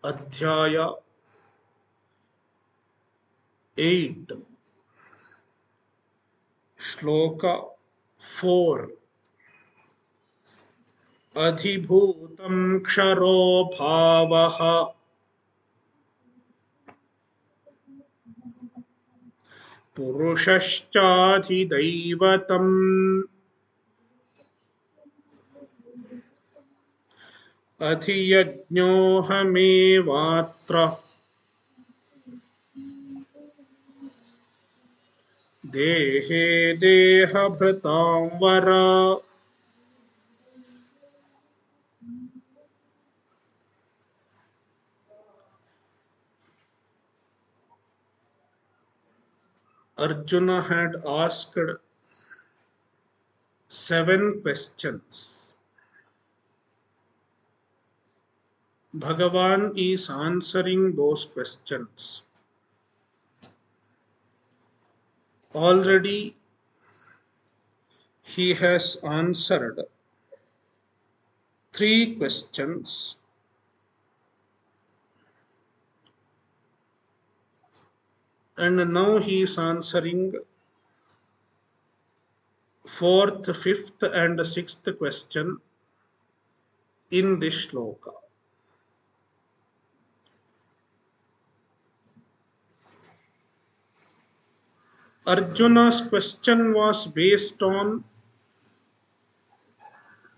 Adhyaya 8, Shloka 4. Adhibhutam ksharo bhavaha purushashchadhidaivatam adhiyajñohamevatra dehe dehabhritam vara. Arjuna had asked 7 questions. Bhagavan is answering those questions. Already he has answered 3 questions, and now he is answering 4th, 5th, and 6th question in this shloka. Arjuna's question was based on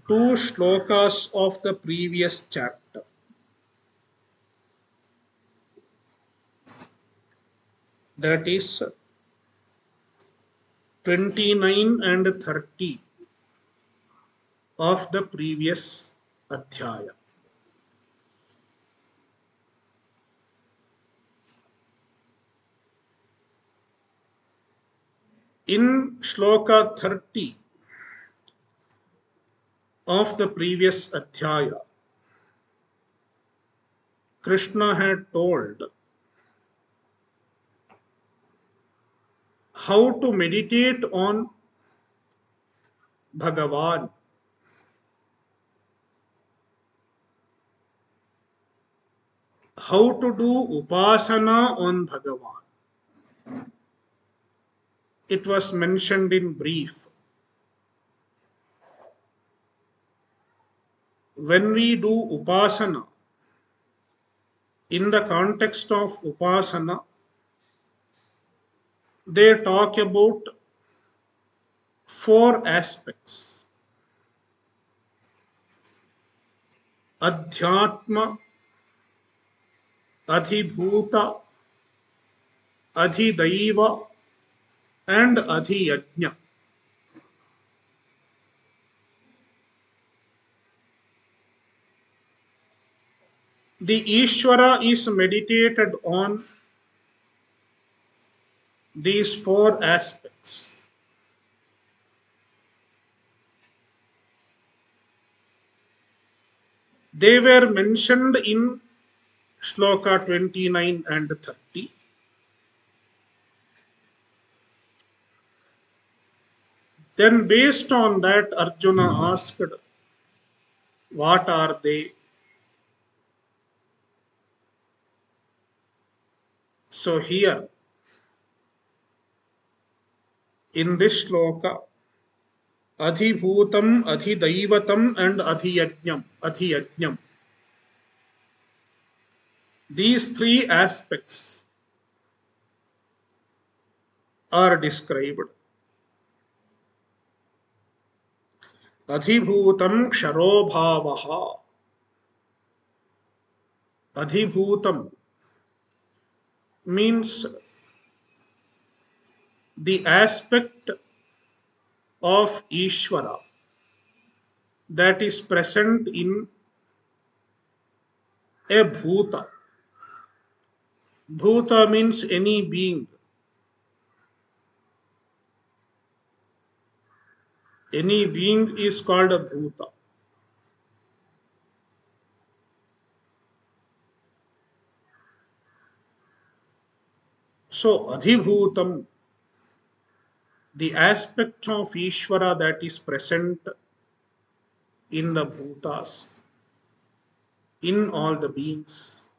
2 shlokas of the previous chapter. That is 29 and 30 of the previous adhyaya. In shloka 30 of the previous adhyaya, Krishna had told how to meditate on Bhagavan, how to do upasana on Bhagavan. It was mentioned in brief. When we do upasana, in the context of upasana, they talk about 4 aspects: Adhyatma, Adhibhuta, Adhidaiva, and Adhiyajna. The Ishvara is meditated on these 4 aspects. They were mentioned in Shloka 29 and 30. Then, based on that, Arjuna asked, what are they? So, here in this shloka, Adhibhutam, Adhidaivatam, and Adhiyajnam. These 3 aspects are described. Adhibhutam ksharobhavaha. Adhibhutam means the aspect of Ishvara that is present in a bhuta. Bhuta means any being. Any being is called a bhuta. So, Adhibhutam, the aspect of Ishvara that is present in the bhutas, in all the beings.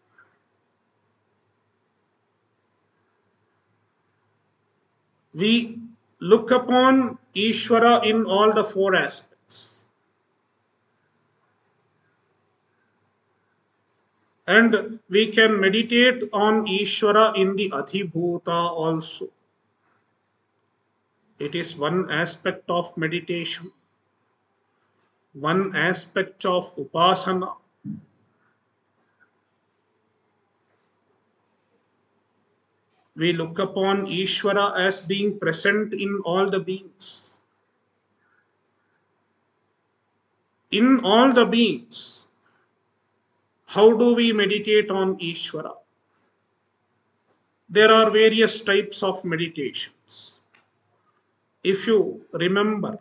We look upon Ishvara in all the four aspects. And we can meditate on Ishvara in the Adhibhuta also. It is one aspect of meditation, one aspect of Upasana. We look upon Ishvara as being present in all the beings. In all the beings, how do we meditate on Ishvara? There are various types of meditations. If you remember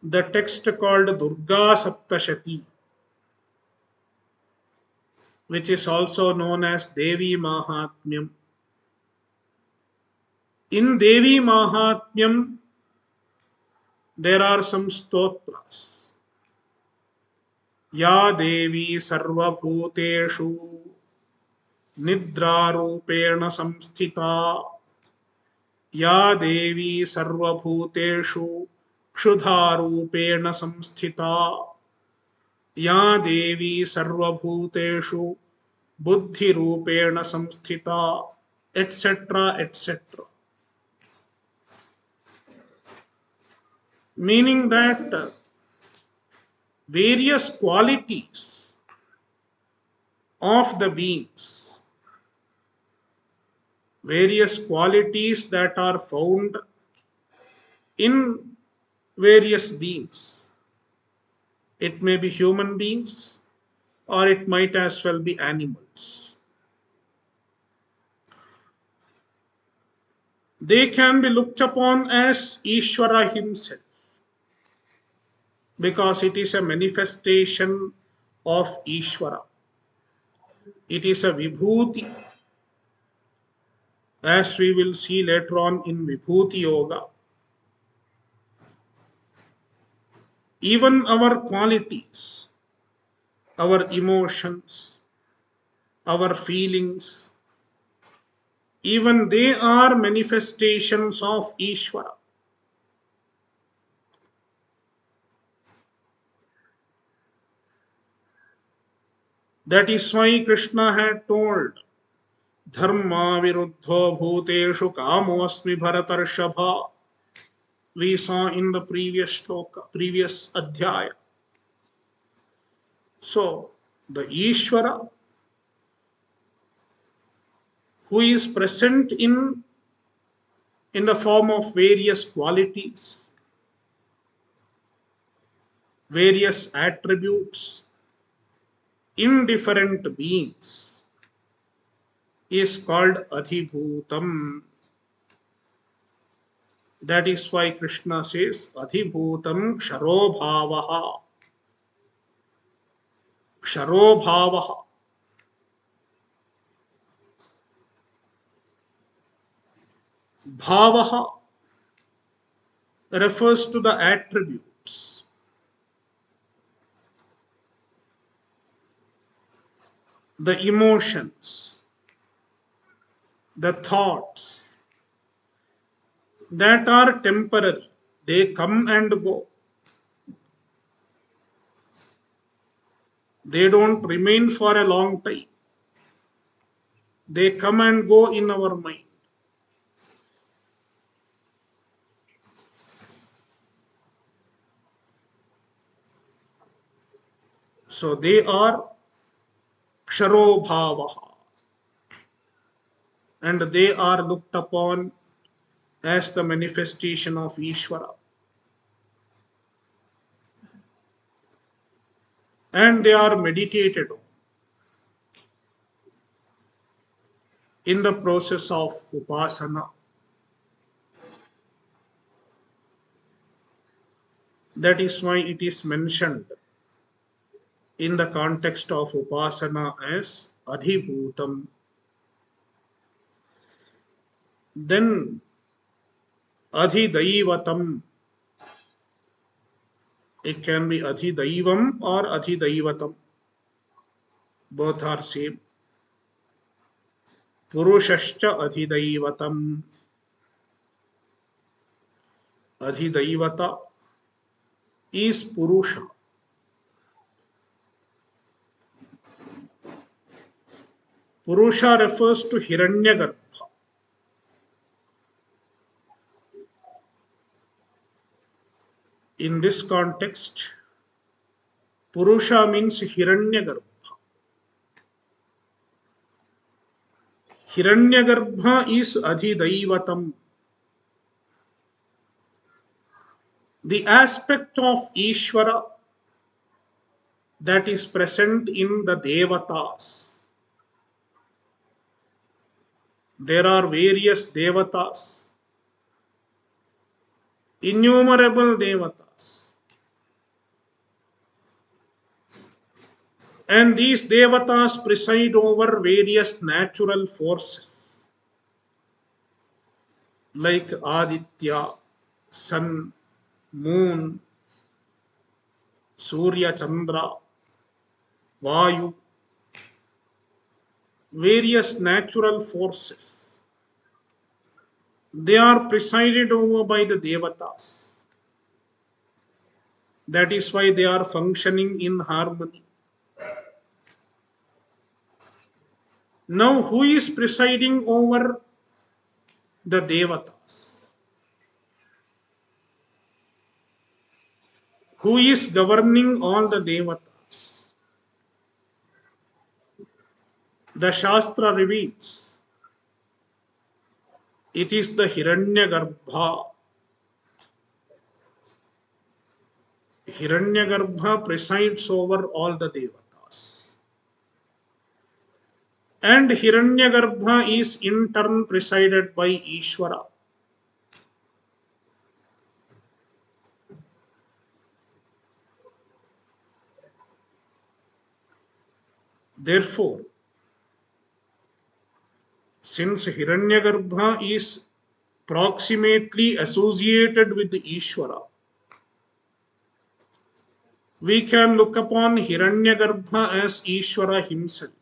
the text called Durga Saptashati, which is also known as Devi Mahatmyam. In Devi Mahatmyam, there are some stotras. Ya Devi Sarvabhuteshu Nidrarupena Samsthita Ya Devi Sarvabhuteshu Kshudharupena Samsthita Ya Devi Sarvabhuteshu Buddhirupena Samsthita, etc. etc. Meaning that various qualities of the beings, various qualities that are found in various beings. It may be human beings or it might as well be animals. They can be looked upon as Ishvara himself because it is a manifestation of Ishvara. It is a Vibhuti, as we will see later on in Vibhuti Yoga. Even our qualities, our emotions, our feelings, even they are manifestations of Ishvara. That is why Krishna had told, Dharma viruddho bhuteshu kamosmi bharatarshapha. We saw in the previous shloka, previous adhyaya. So, the Ishvara who is present in the form of various qualities, various attributes in different beings is called Adhibhutam. That is why Krishna says Adhibhutam Ksharobhavaha. Ksharobhavaha. Bhavaha refers to the attributes. The emotions, the thoughts that are temporary, they come and go. They don't remain for a long time. They come and go in our mind. So they are Ksharobhavaha and they are looked upon as the manifestation of Ishvara. And they are meditated on in the process of Upasana. That is why it is mentioned in the context of Upasana as Adhibhutam. Then Adhidaivatam. It can be Adhidaivam or Adhidaivatam. Both are same. Purushascha adhidaivatam. Adhidaivata is Purusha. Purusha refers to Hiranyagarbha. In this context, Purusha means Hiranyagarbha. Hiranyagarbha is Adhidaivatam, the aspect of Ishvara that is present in the Devatas. There are various Devatas, innumerable Devatas. And these Devatas preside over various natural forces like Aditya, Sun, Moon, Surya, Chandra, Vayu, various natural forces. They are presided over by the Devatas. That is why they are functioning in harmony. Now, who is presiding over the Devatas? Who is governing all the Devatas? The Shastra reveals it is the Hiranyagarbha. Hiranyagarbha presides over all the Devatas. And Hiranyagarbha is in turn presided by Ishvara. Therefore, since Hiranyagarbha is proximately associated with Ishvara, we can look upon Hiranyagarbha as Ishvara himself.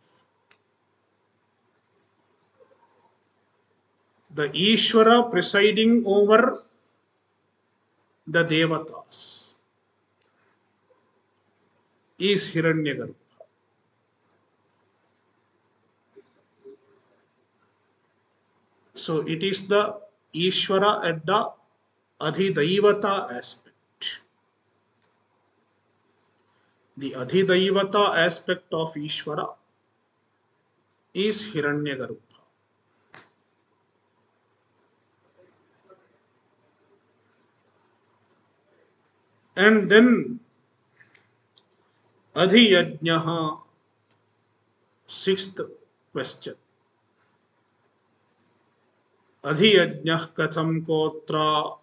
The Ishvara presiding over the Devatas is Hiranyagarbha. So it is the Ishvara at the Adhidaivata aspect. The Adhidaivata aspect of Ishvara is Hiranyagarbha. And then Adhiyajnaha, sixth question. Adhiyajnah katham kotra.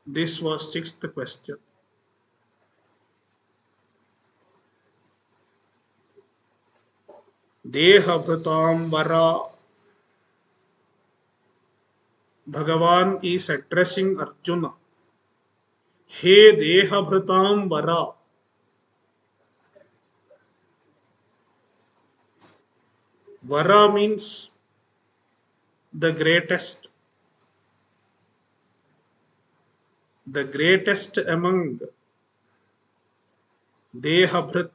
This was sixth question. Dehabhritam vara. Bhagavan is addressing Arjuna. He Dehabhritam vara. Vara means the greatest. The greatest among Dehabhrit.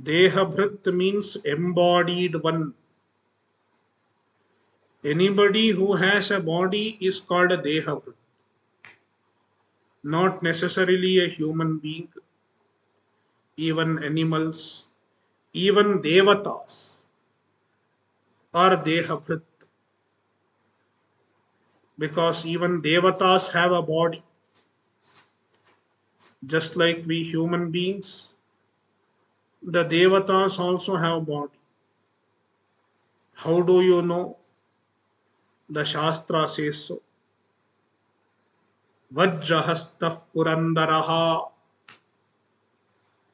Dehabhrit means embodied one. Anybody who has a body is called a Dehabhrit. Not necessarily a human being, even animals, even Devatas are Dehabhrit. Because even Devatas have a body. Just like we human beings, the Devatas also have body. How do you know? The Shastra says so. Vajrahastaf Purandaraha.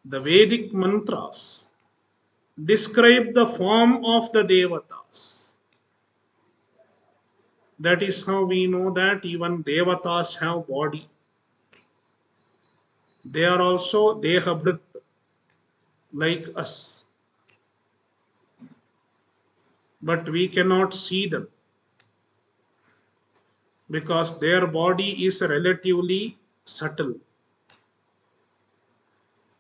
The Vedic mantras describe the form of the Devatas. That is how we know that even Devatas have body. They are also Dehabhrit like us. but we cannot see them because their body is relatively subtle,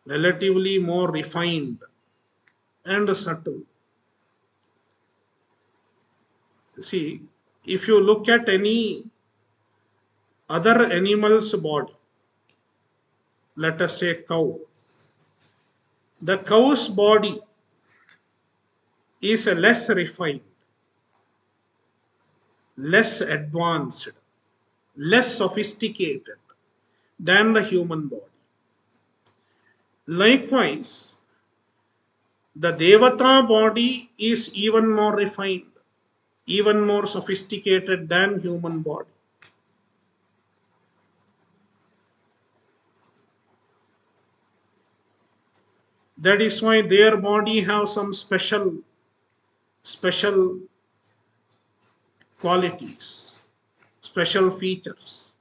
relatively more refined and subtle. See, if you look at any other animal's body, let us say cow, the cow's body is less refined, less advanced, less sophisticated than the human body. Likewise, the Devata body is even more refined, even more sophisticated than human body. That is why their body have some special qualities, special features.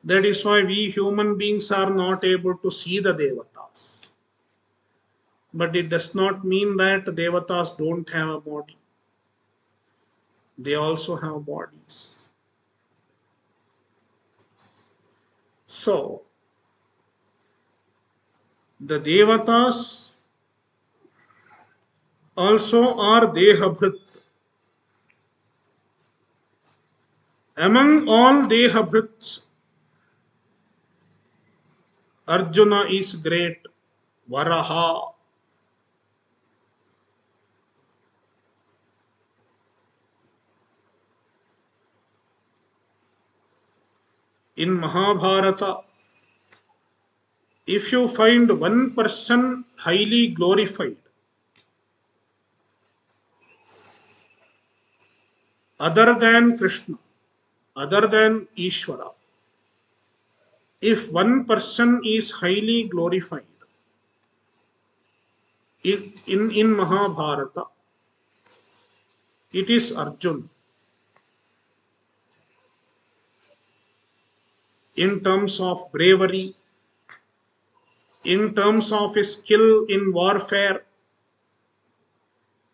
That is why we human beings are not able to see the Devatas. But it does not mean that Devatas don't have a body. They also have bodies. So, the Devatas also are Dehabhrit. Among all Dehabhrits, Arjuna is great. Varaha. In Mahabharata, if you find one person highly glorified, other than Krishna, other than Ishvara, if one person is highly glorified in Mahabharata, it is Arjuna in terms of bravery, in terms of his skill in warfare,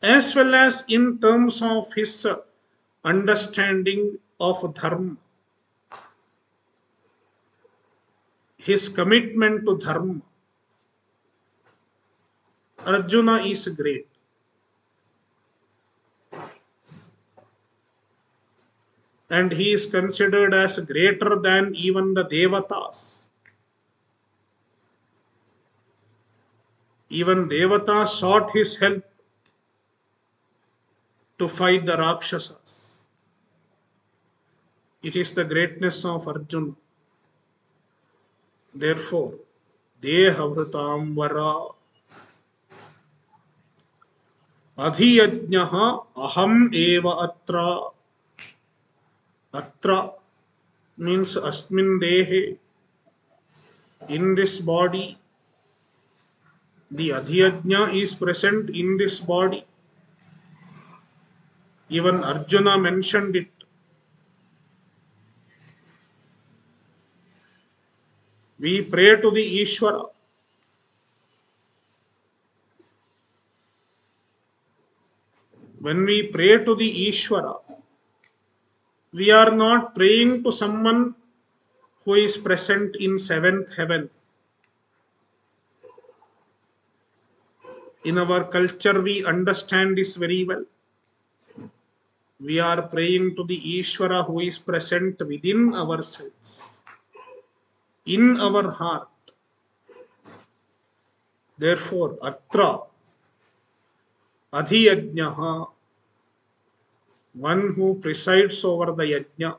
as well as in terms of his understanding of dharma, his commitment to dharma. Arjuna is great. And he is considered as greater than even the Devatas. Even Devatas sought his help to fight the Rakshasas. It is the greatness of Arjuna. Therefore, Dehavritam Vara Adhiyajnaha Aham Eva Atra. Atra means Asmin Dehe. In this body, the Adhiyajna is present in this body. Even Arjuna mentioned it. We pray to the Ishvara. When we pray to the Ishvara, we are not praying to someone who is present in seventh heaven. In our culture, we understand this very well. We are praying to the Ishvara who is present within ourselves, in our heart. Therefore, Atra, Adhiyajnaha, one who presides over the Yajna,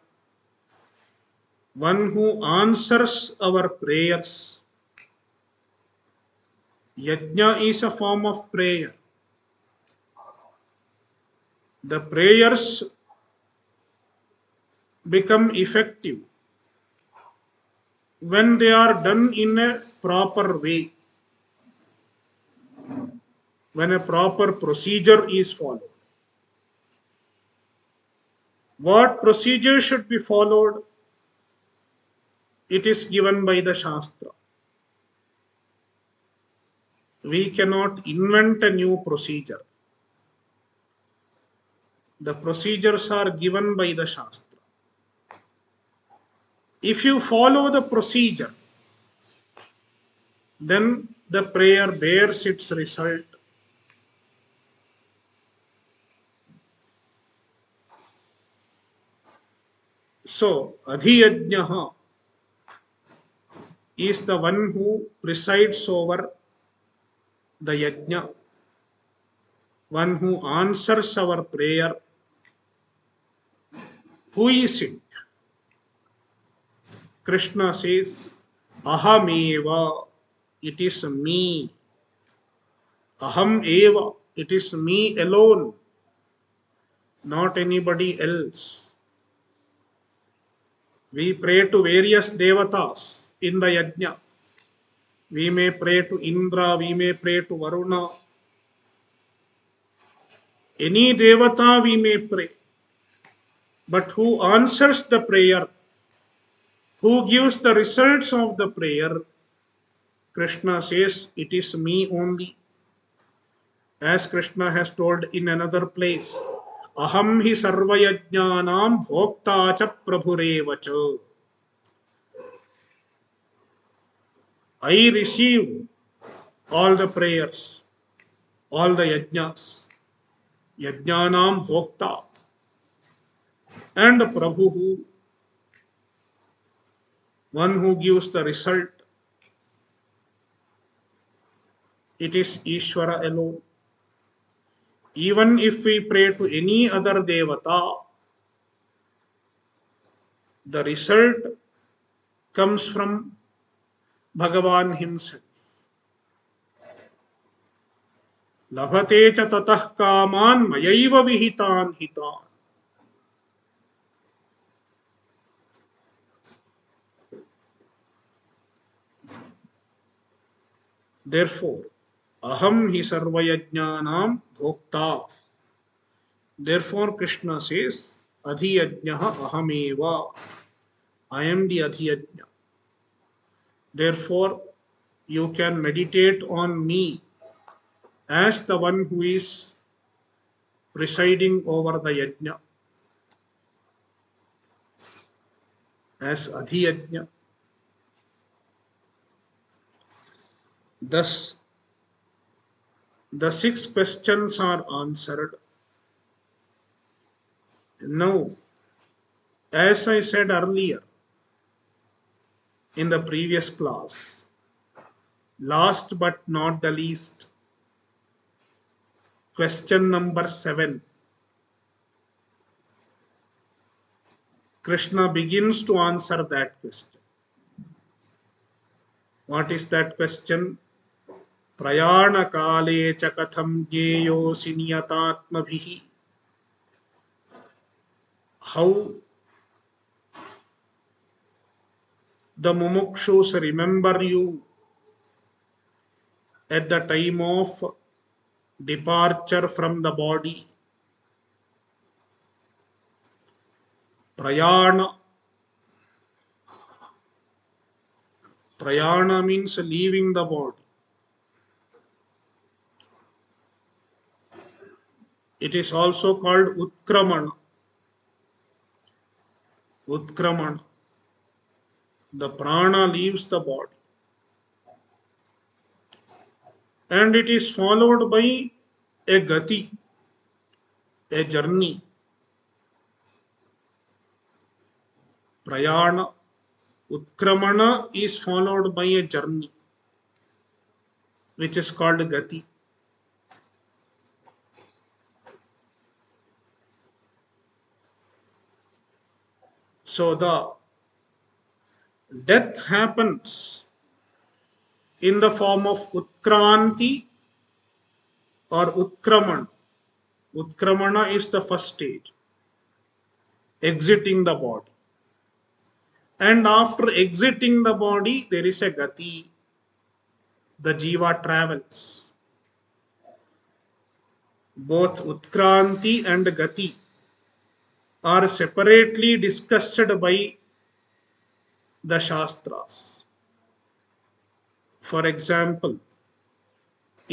one who answers our prayers. Yajna is a form of prayer. The prayers become effective when they are done in a proper way, when a proper procedure is followed. What procedure should be followed? It is given by the Shastra. We cannot invent a new procedure. The procedures are given by the Shastra. If you follow the procedure, then the prayer bears its result. So, Adhiyajnaha is the one who presides over the yajna, one who answers our prayer. Who is it? Krishna says, Ahameva, it is me. Aham eva, it is me alone, not anybody else. We pray to various devatas in the yajna. We may pray to Indra, we may pray to Varuna. Any devata we may pray. But who answers the prayer, who gives the results of the prayer, Krishna says, it is me only. As Krishna has told in another place, Aham hi sarvayajnanam bhokta cha prabhurevacha. I receive all the prayers, all the yajnas, yajnanam bhokta, and Prabhu, one who gives the result. It is Ishvara alone. Even if we pray to any other devata, the result comes from Bhagavan himself. Labhate cha tatah kaman mayaiva vihitan hitan. Therefore, aham hi sarvayajnanam bhokta. Therefore, Krishna says, adhiyajnaha ahameva. I am the adhiyajna. Therefore, you can meditate on me as the one who is presiding over the yajna, as adhiyajna. Thus, the 6 questions are answered. Now, as I said earlier in the previous class, last but not the least, question number 7. Krishna begins to answer that question. What is that question? Prayana kale cha katham jneyosi niyatatmabhihi. How the mumukshus remember you at the time of departure from the body. Prayana. Prayana means leaving the body. It is also called Utkramana. Utkramana. The prana leaves the body. And it is followed by a gati, a journey. Prayana. Utkramana is followed by a journey, which is called gati. So the death happens in the form of Utkranti or Utkramana. Utkramana is the first stage, exiting the body. And after exiting the body, there is a gati. The jiva travels. Both Utkranti and Gati are separately discussed by the Shastras. For example,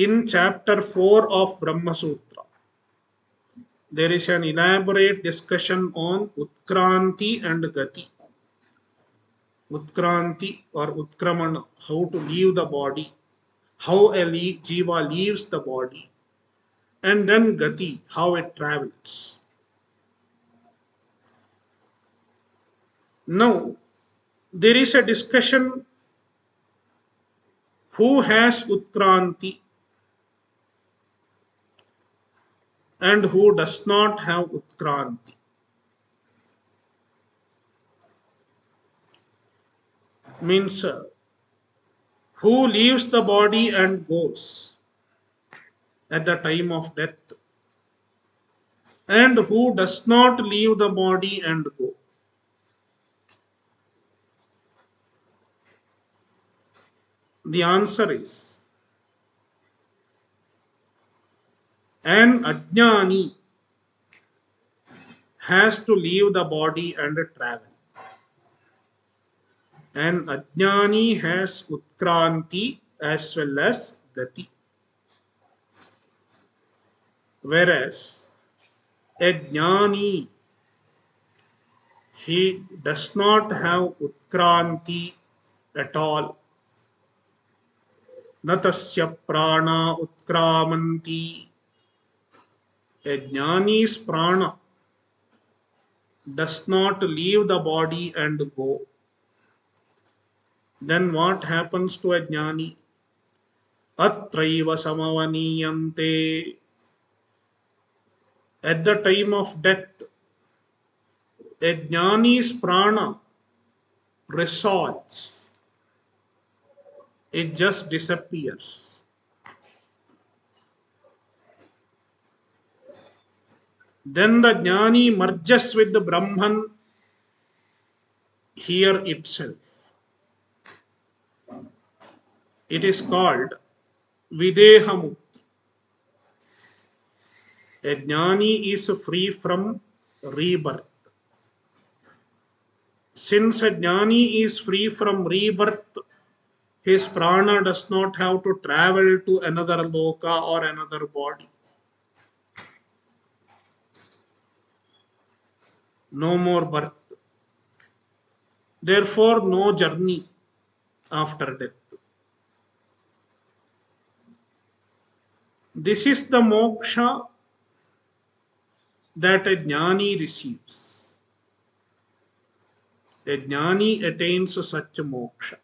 In chapter 4 of Brahma Sutra, there is an elaborate discussion on Utkranti and Gati. Utkranti or Utkramana, how to leave the body, how a jiva leaves the body, and then Gati, how it travels. Now, there is a discussion who has Utkranti and who does not have Utkranti. Means who leaves the body and goes at the time of death, and who does not leave the body and go. The answer is an ajnani has to leave the body and travel. An ajnani has utkranti as well as gati. Whereas a jnani, he does not have utkranti at all. Natasya prana utkramanti. A jnani's prana does not leave the body and go. Then what happens to a jnani? Atraiva samavaniyante. At the time of death, a jnani's prana resolves. It just disappears. Then the jnani merges with the Brahman here itself. It is called Videha Mukti. A jnani is free from rebirth. Since a jnani is free from rebirth, his prana does not have to travel to another loka or another body. No more birth. Therefore, no journey after death. This is the moksha that a jnani receives. A jnani attains such moksha.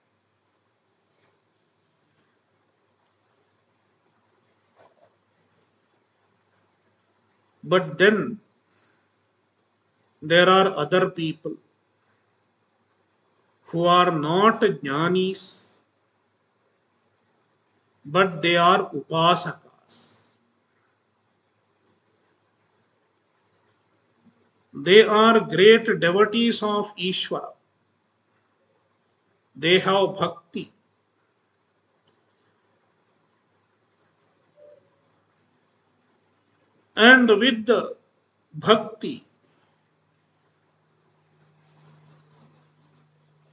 But then there are other people who are not jnanis, but they are upasakas. They are great devotees of Ishvara. They have bhakti. And with the bhakti,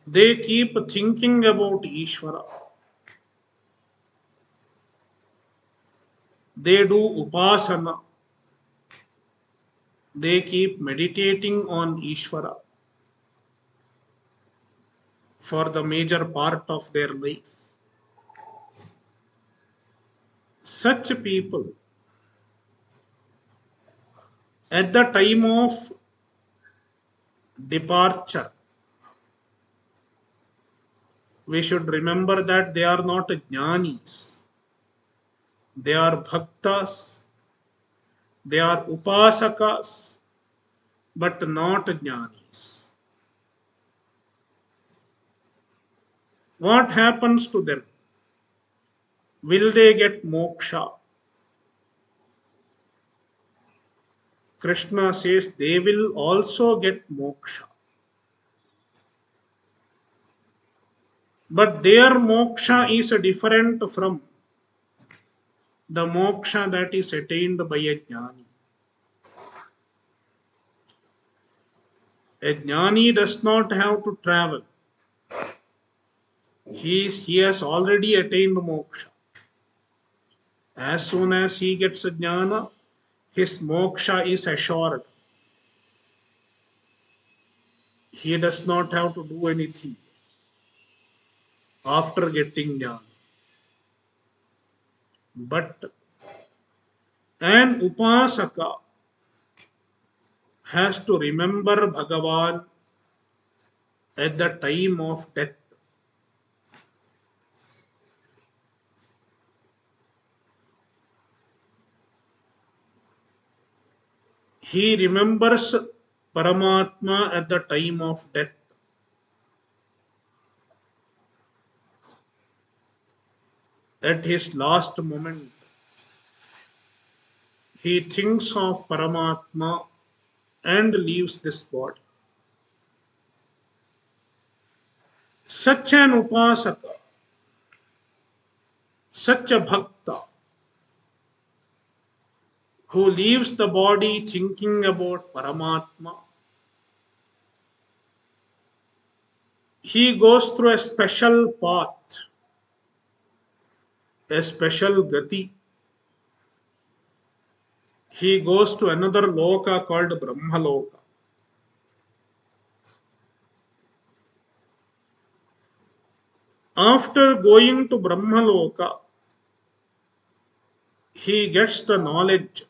they keep thinking about Ishvara. They do upasana. They keep meditating on Ishvara for the major part of their life. Such people, at the time of departure, we should remember that they are not jnanis. They are bhaktas. They are upasakas, but not jnanis. What happens to them? Will they get moksha? Krishna says they will also get moksha. But their moksha is different from the moksha that is attained by a jnani. A jnani does not have to travel. He has already attained moksha. As soon as he gets jnana, his moksha is assured. He does not have to do anything after getting jnana. But an upasaka has to remember Bhagavan at the time of death. He remembers Paramatma at the time of death. At his last moment, he thinks of Paramatma and leaves this body. Such an upasaka, such a bhakta who leaves the body thinking about Paramatma, he goes through a special path, a special gati. He goes to another loka called Brahma Loka. After going to Brahma Loka, he gets the knowledge,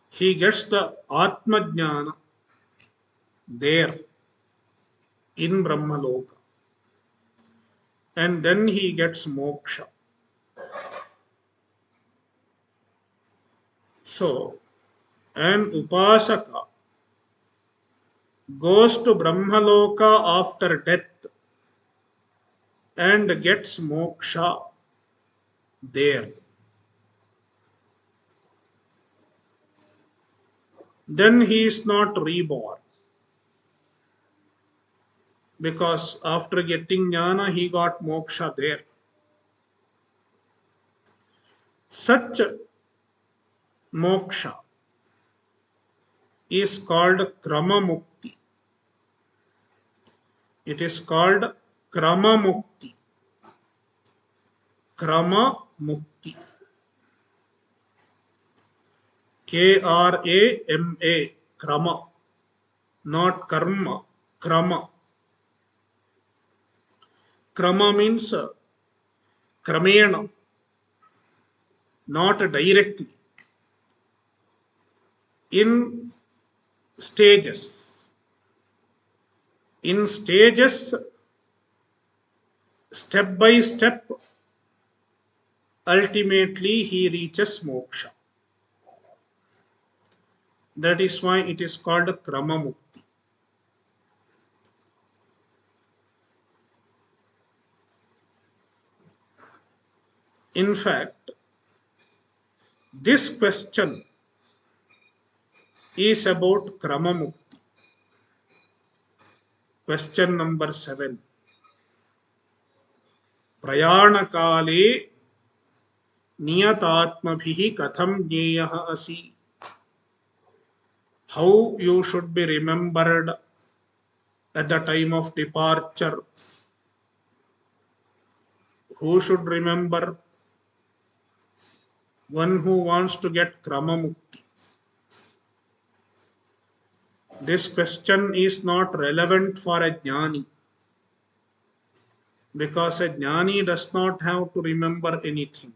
he gets the Atma Jnana there in Brahma Loka, and then he gets moksha. So, an upasaka goes to Brahmaloka after death and gets moksha there. Then he is not reborn because after getting jnana he got moksha there. Such moksha is called krama mukti. It is called krama mukti. Krama mukti. Krama. Krama. Not karma. Krama. Krama means kramena, not directly. In stages. In stages, step by step, ultimately he reaches moksha. That is why it is called krama mukti. In fact, this question is about krama mukti. Question number 7. Prayana kale niyatatmabhihi katham jneyah asi. How you should be remembered at the time of departure. Who should remember? One who wants to get krama mukti. This question is not relevant for a jnani because a jnani does not have to remember anything.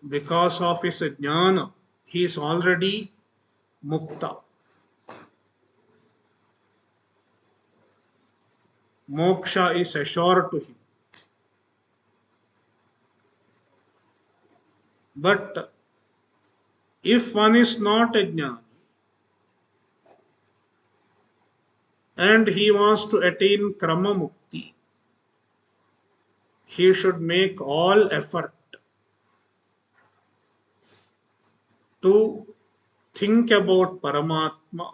Because of his jnana, he is already mukta. Moksha is assured to him. But if one is not a jnani and he wants to attain krama mukti, he should make all effort to think about Paramatma,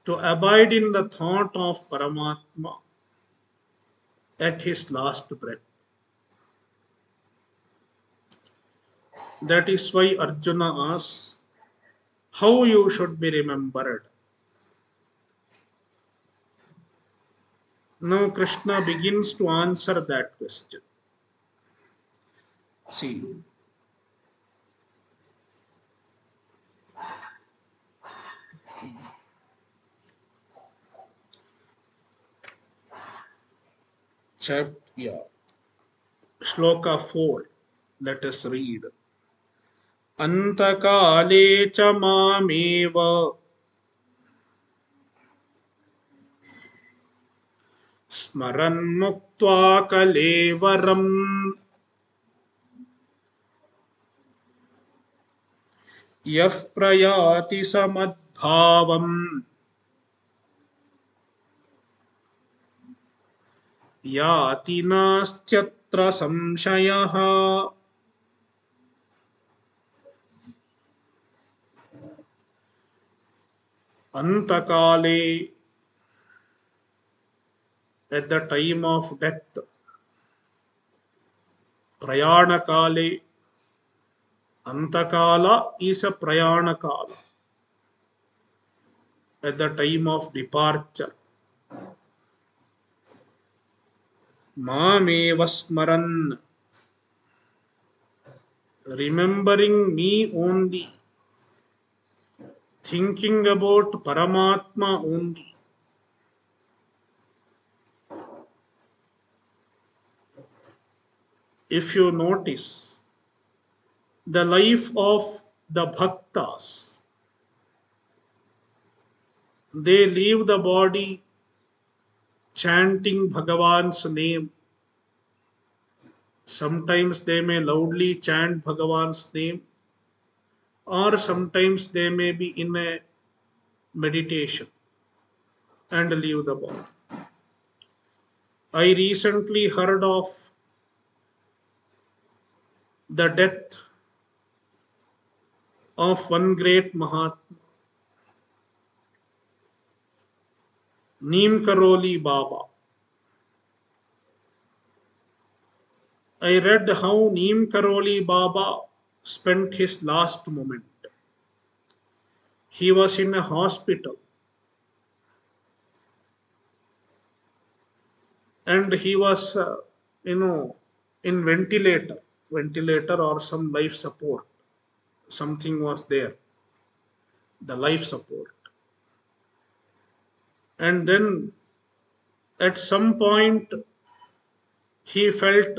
to abide in the thought of Paramatma at his last breath. That is why Arjuna asks how you should be remembered. Now Krishna begins to answer that question. See, yeah, Shloka 4. Let us read. Antakale cha mameva स्मरन् मुक्त्वा कलेवरम् यः प्रयाति समद्भावम् याति नास्त्यत्र संशयः. Antakale, at the time of death. Prayanakale, Antakala is a Prayanakala, at the time of departure. Mameva smaran, remembering me only, thinking about Paramatma only. If you notice, the life of the bhaktas, they leave the body chanting Bhagavan's name. Sometimes they may loudly chant Bhagavan's name, or sometimes they may be in a meditation and leave the body. I recently heard of the death of one great Mahatma, Neem Karoli Baba. I read how Neem Karoli Baba spent his last moment. He was in a hospital and he was, in ventilator or some life support. Something was there, the life support. And then at some point, he felt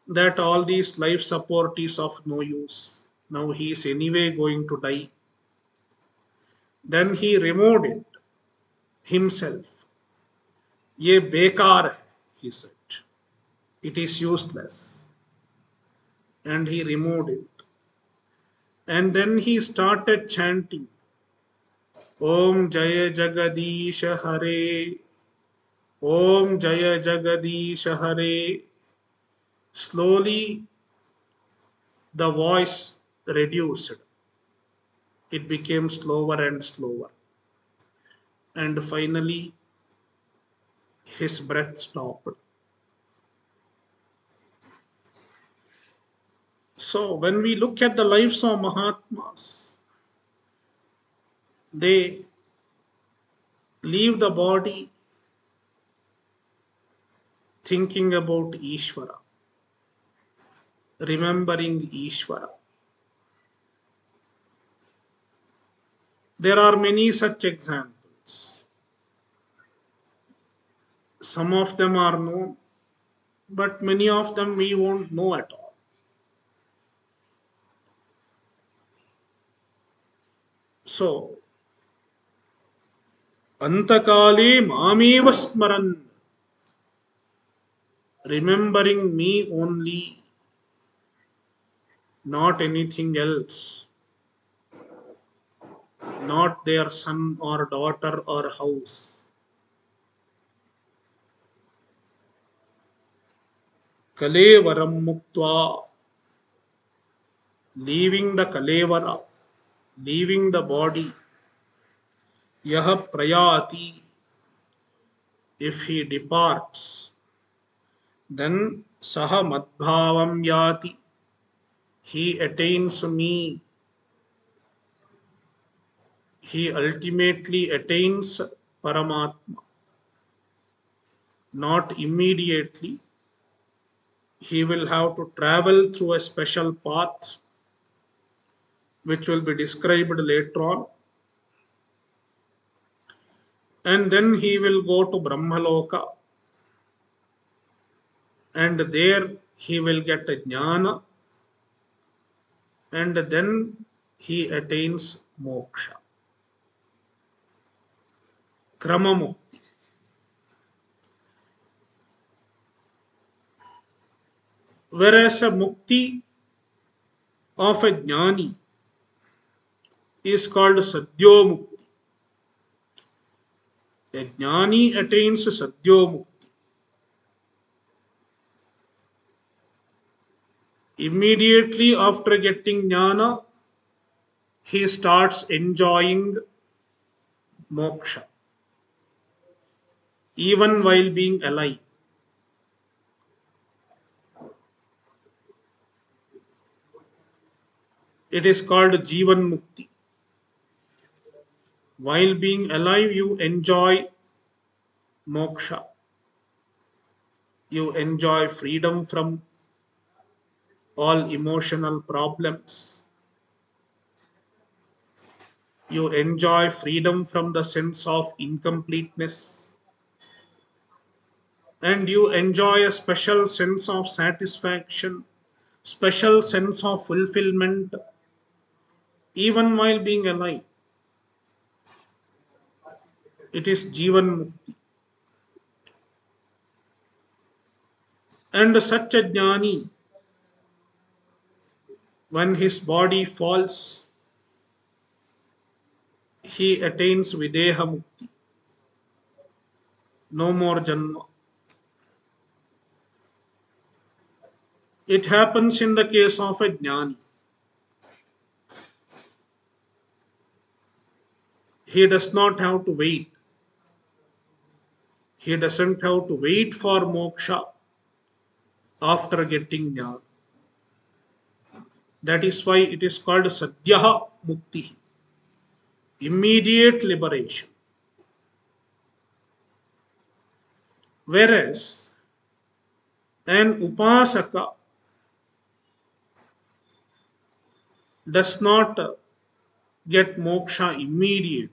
that all these life support is of no use. Now he is anyway going to die. Then he removed it himself. Ye bekar hai, he said. It is useless. And he removed it. And then he started chanting, Om Jaya Jagadish Hare, Om Jaya Jagadish Hare. Slowly the voice reduced. It became slower and slower. And finally, his breath stopped. So, when we look at the lives of Mahatmas, they leave the body thinking about Ishvara, remembering Ishvara. There are many such examples. Some of them are known, but many of them we won't know at all. So, Antakale Mameva Smaran, remembering me only, not anything else, not their son or daughter or house. Kalevaram Muktva, leaving the Kalevara, leaving the body. Yaha Prayati, if he departs, then Saha Madbhavam Yati, he attains me. He ultimately attains Paramatma. Not immediately, He will have to travel through a special path which will be described later on. And then he will go to Brahmaloka, and there he will get a jnana, and then he attains moksha, kramamukti. Whereas a mukti of a jnani is called sadhyo mukti. A jnani attains sadhyo mukti. Immediately after getting jnana, he starts enjoying moksha, even while being alive. It is called Jivan Mukti. While being alive, you enjoy moksha. You enjoy freedom from all emotional problems. You enjoy freedom from the sense of incompleteness. And you enjoy a special sense of satisfaction, special sense of fulfillment, even while being alive. It is Jivan Mukti. And such a jnani, when his body falls, he attains Videha Mukti. No more Janma. It happens in the case of a jnani. He does not have to wait. He doesn't have to wait for moksha after getting jnana. That is why it is called Sadhyaha Mukti, immediate liberation. Whereas an Upasaka does not get moksha immediate.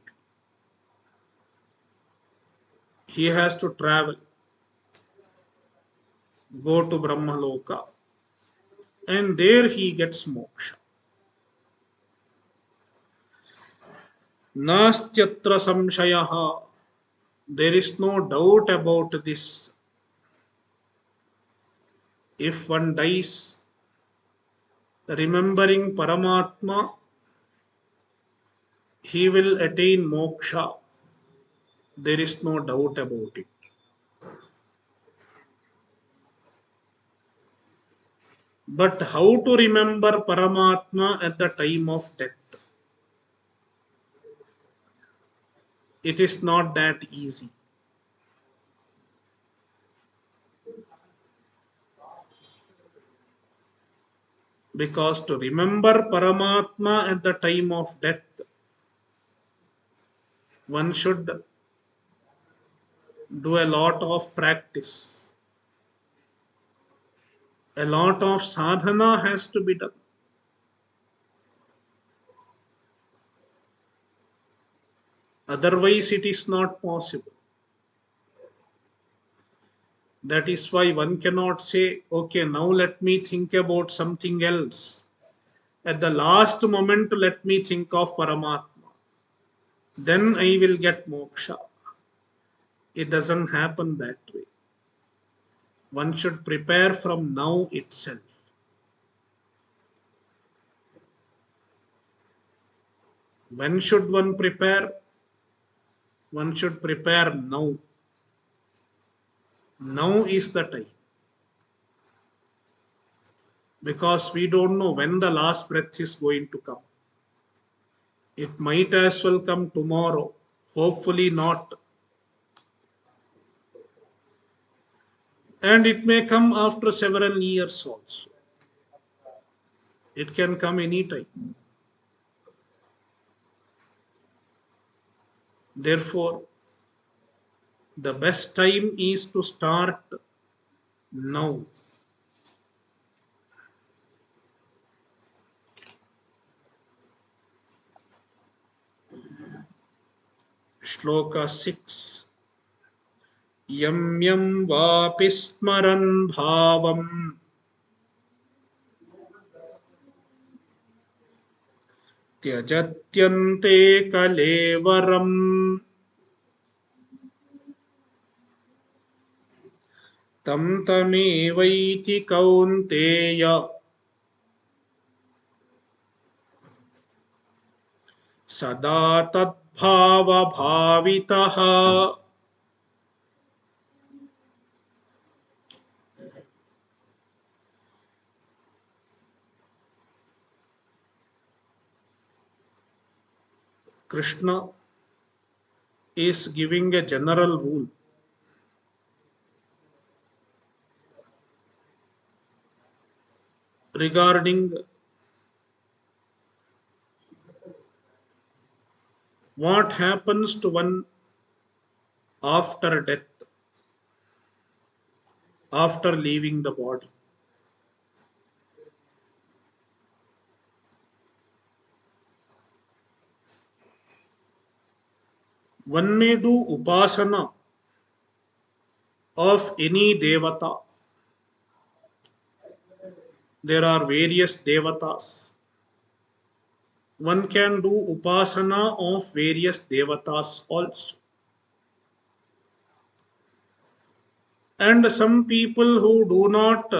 He has to travel, go to Brahmaloka, and there he gets moksha. Nastyatra samshayaha. There is no doubt about this. If one dies remembering Paramatma, he will attain moksha. There is no doubt about it. But how to remember Paramatma at the time of death? It is not that easy. Because to remember Paramatma at the time of death, one should do a lot of practice. A lot of sadhana has to be done. Otherwise, it is not possible. That is why one cannot say, okay, now let me think about something else. At the last moment, let me think of Paramatma. Then I will get moksha. It doesn't happen that way. One should prepare from now itself. When should one prepare? One should prepare now. Now is the time. Because we don't know when the last breath is going to come. It might as well come tomorrow. Hopefully not. And it may come after several years also. It can come anytime. Therefore, the best time is to start now. Shloka 6. Yam yam vapi smaran bhavam tyajatyante kalevaram tam tamevaiti kaunteya sada tadbhava bhavitaha. Krishna is giving a general rule regarding what happens to one after death, after leaving the body. One may do upasana of any devata. There are various devatas. One can do upasana of various devatas also. And some people who do not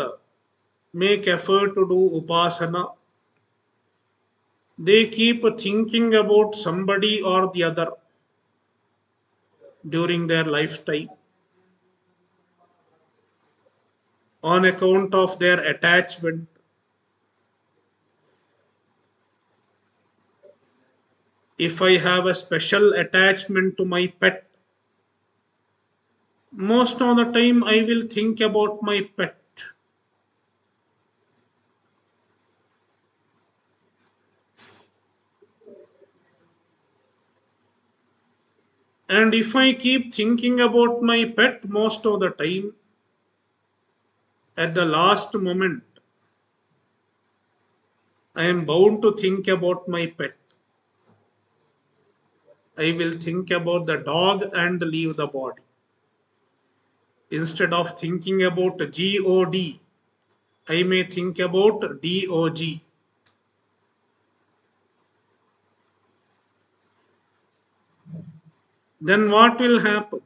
make effort to do upasana, they keep thinking about somebody or the other during their lifetime on account of their attachment. If I have a special attachment to my pet, most of the time I will think about my pet. And if I keep thinking about my pet most of the time, at the last moment, I am bound to think about my pet. I will think about the dog and leave the body. Instead of thinking about God, I may think about Dog. Then what will happen?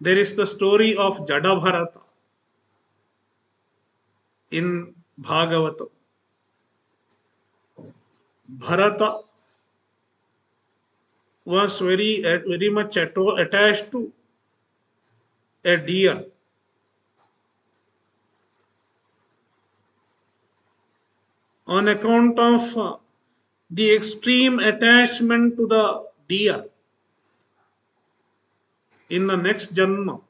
There is the story of Jadabharata in Bhagavatam. Bharata was very much attached to a deer. On account of the extreme attachment to the deer, in the next Janma,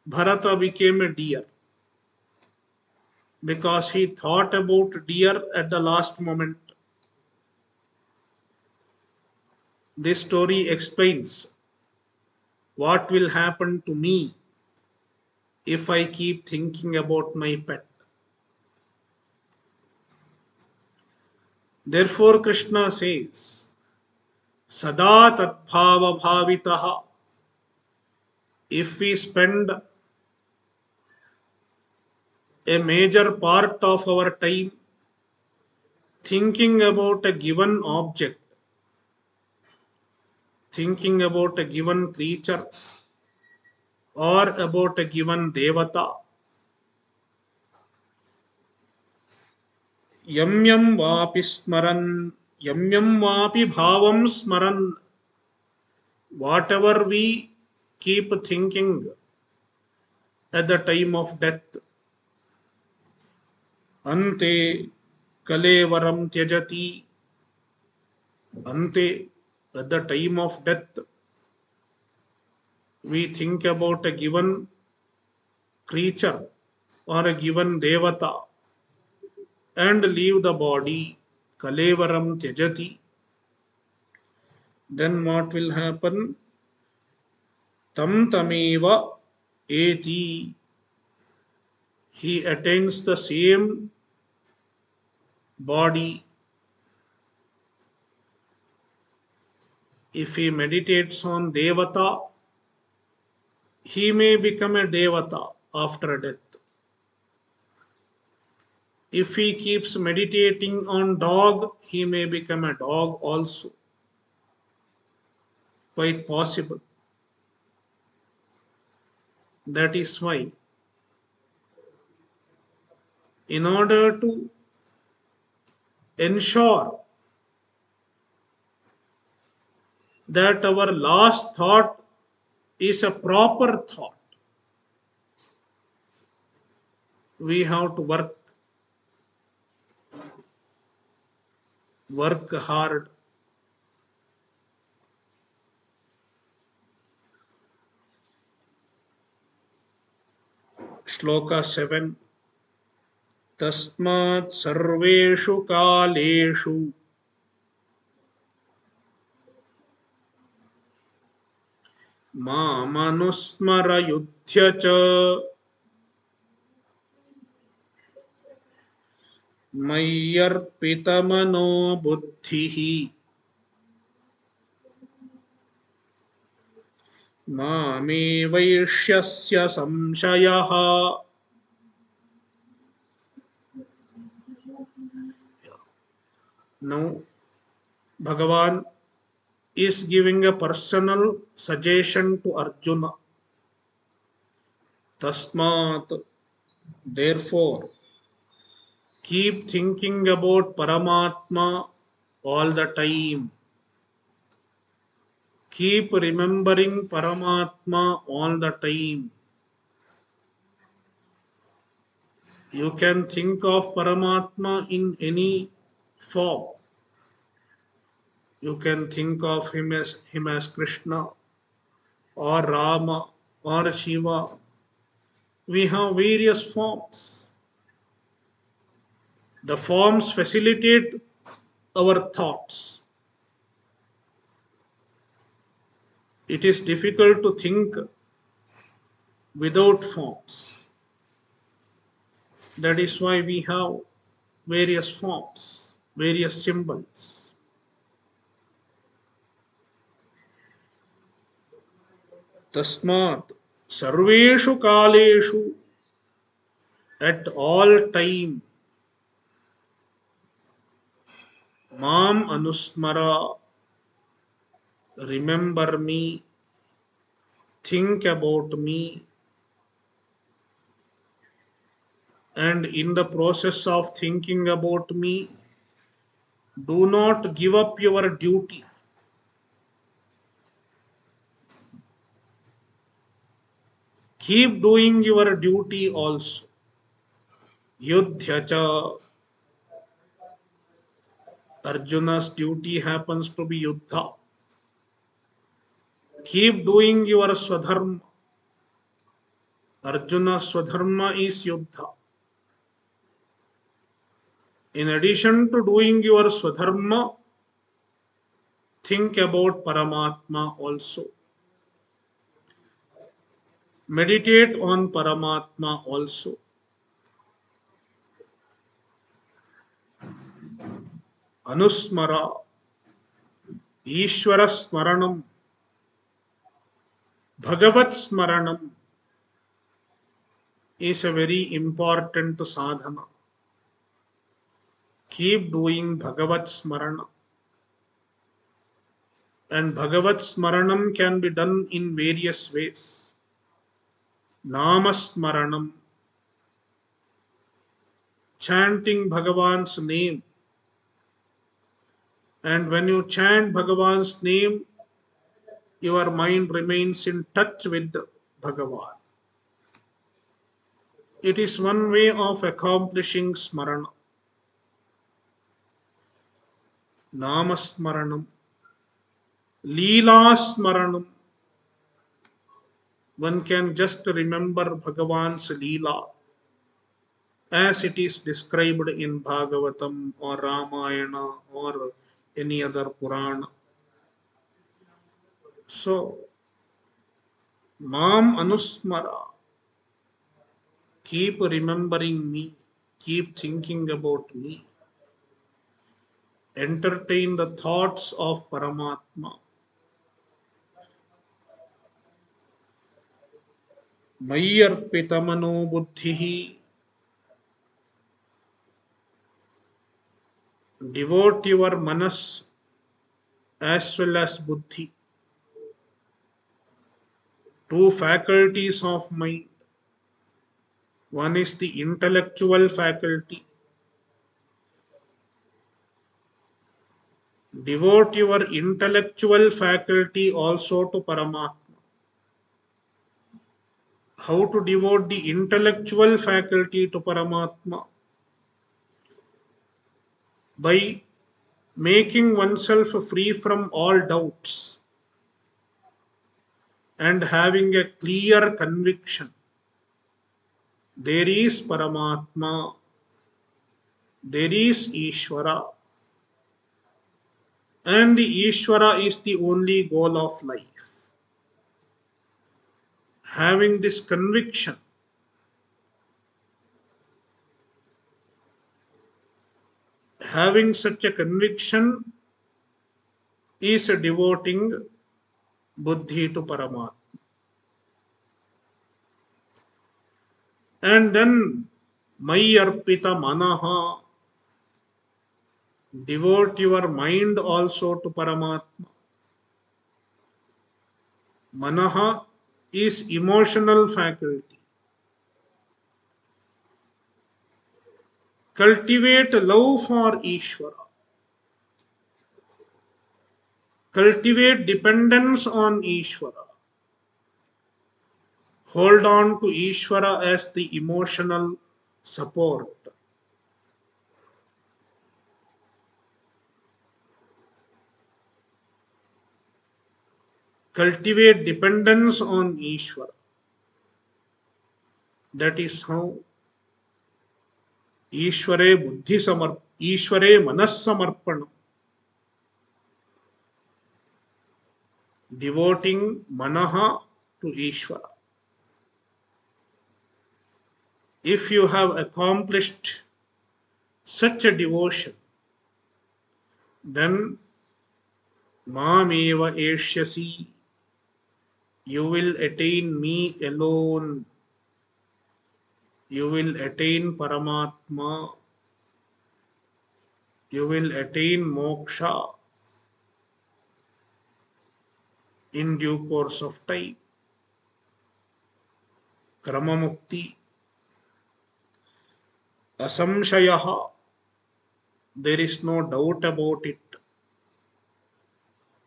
Bharata became a deer because he thought about deer at the last moment. This story explains what will happen to me if I keep thinking about my pet. Therefore, Krishna says, Sada Tadbhava Bhavitaha. If we spend a major part of our time thinking about a given object, thinking about a given creature, or about a given devata, yam yam vapi smaran, yam yam vapi bhavam smaran, whatever we keep thinking at the time of death, ante kalevaram tyajati, ante, at the time of death, we think about a given creature or a given devata and leave the body, kalevaram tyajati, then what will happen? Tam tameva eti, he attains the same body If he meditates on Devata, he may become a Devata after death. If he keeps meditating on dog, he may become a dog also. Quite possible. That is why, in order to ensure that our last thought is a proper thought, we have to work hard. Shloka 7. Tasmat sarveshu kaleshu mamanusmara yudhya cha mayyarpitamano buddhihi mame vaishyasya samshayaha. Now, Bhagavan is giving a personal suggestion to Arjuna. Tasmat, therefore, keep thinking about Paramatma all the time. Keep remembering Paramatma all the time. You can think of Paramatma in any form. You can think of him as Krishna or Rama or Shiva. We have various forms. The forms facilitate our thoughts. It is difficult to think without forms. That is why we have various forms, various symbols. Tasmat sarveshu kaleshu, at all time, mam anusmara, remember me, think about me, and in the process of thinking about me, do not give up your duty. Keep doing your duty also. Yudhya cha, Arjuna's duty happens to be Yuddha. Keep doing your Swadharma. Arjuna's Swadharma is Yuddha. In addition to doing your Swadharma, think about Paramatma also. Meditate on Paramatma also. Anusmara, Ishvara Smaranam, Bhagavat Smaranam is a very important sadhana. Keep doing Bhagavat Smarana. And Bhagavat Smaranam can be done in various ways. Namasmaranam, chanting Bhagavan's name. And when you chant Bhagavan's name, your mind remains in touch with Bhagavan. It is one way of accomplishing Smarana. Namasmaranam, Leela Smaranam. One can just remember Bhagavan's Leela as it is described in Bhagavatam or Ramayana or any other Purana. So, Mam Anusmara, keep remembering me, keep thinking about me, entertain the thoughts of Paramatma. Mayi arpita mano buddhihi. Devote your manas as well as buddhi, two faculties of mind. One is the intellectual faculty. Devote your intellectual faculty also to Paramatma. How to devote the intellectual faculty to Paramatma? By making oneself free from all doubts and having a clear conviction. There is Paramatma, there is Ishvara, and the Ishvara is the only goal of life. Having this conviction, having such a conviction is devoting buddhi to Paramatma. And then Mai Arpita Manaha, devote your mind also to Paramatma. Manaha is emotional faculty. Cultivate love for Ishvara. Cultivate dependence on Ishvara. Hold on to Ishvara as the emotional support. Cultivate dependence on Ishvara. That is how Ishvare manas samarpanam. Devoting manaha to Ishvara. If you have accomplished such a devotion, then mameva eshyasi, you will attain me alone. You will attain Paramatma. You will attain moksha in due course of time. Kramamukti. Asamshayaha. There is no doubt about it.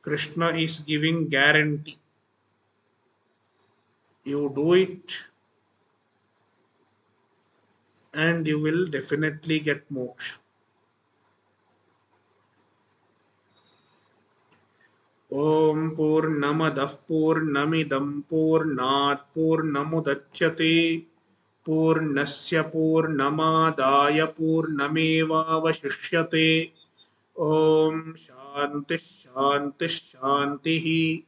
Krishna is giving guarantee. You do it and you will definitely get moksha. Om Purnamadah Purnamidam Purnat Purnamudachyate Purnasya Purnamadaya Purnamevavashishyate. Om Shanti Shanti Shanti.